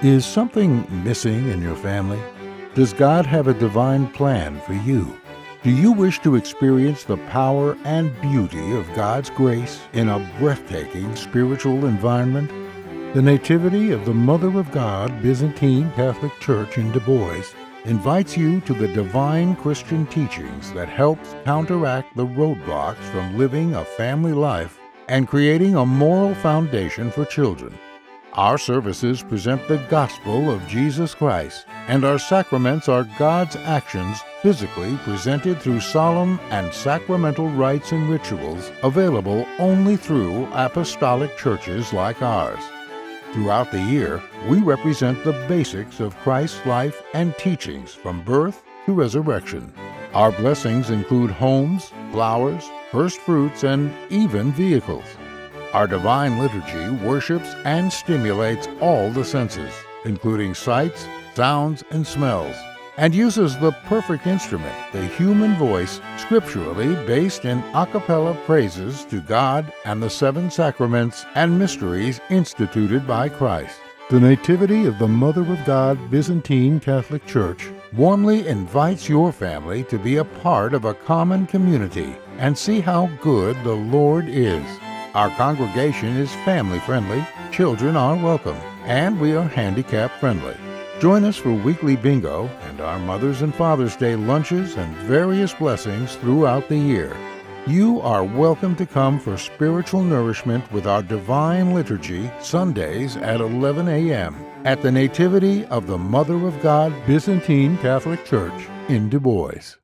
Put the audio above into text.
Is something missing in your family? Does God have a divine plan for you? Do you wish to experience the power and beauty of God's grace in a breathtaking spiritual environment? The Nativity of the Mother of God Byzantine Catholic Church in DuBois invites you to the divine Christian teachings that helps counteract the roadblocks from living a family life and creating a moral foundation for children. Our services present the gospel of Jesus Christ, and our sacraments are God's actions physically presented through solemn and sacramental rites and rituals available only through apostolic churches like ours. Throughout the year, we represent the basics of Christ's life and teachings from birth to resurrection. Our blessings include homes, flowers, first fruits, and even vehicles. Our divine liturgy worships and stimulates all the senses, including sights, sounds, and smells, and uses the perfect instrument, the human voice, scripturally based in a cappella praises to God and the seven sacraments and mysteries instituted by Christ. The Nativity of the Mother of God Byzantine Catholic Church warmly invites your family to be a part of a common community and see how good the Lord is. Our congregation is family-friendly, children are welcome, and we are handicap-friendly. Join us for weekly bingo and our Mother's and Father's Day lunches and various blessings throughout the year. You are welcome to come for spiritual nourishment with our Divine Liturgy Sundays at 11 a.m. at the Nativity of the Mother of God Byzantine Catholic Church in DuBois.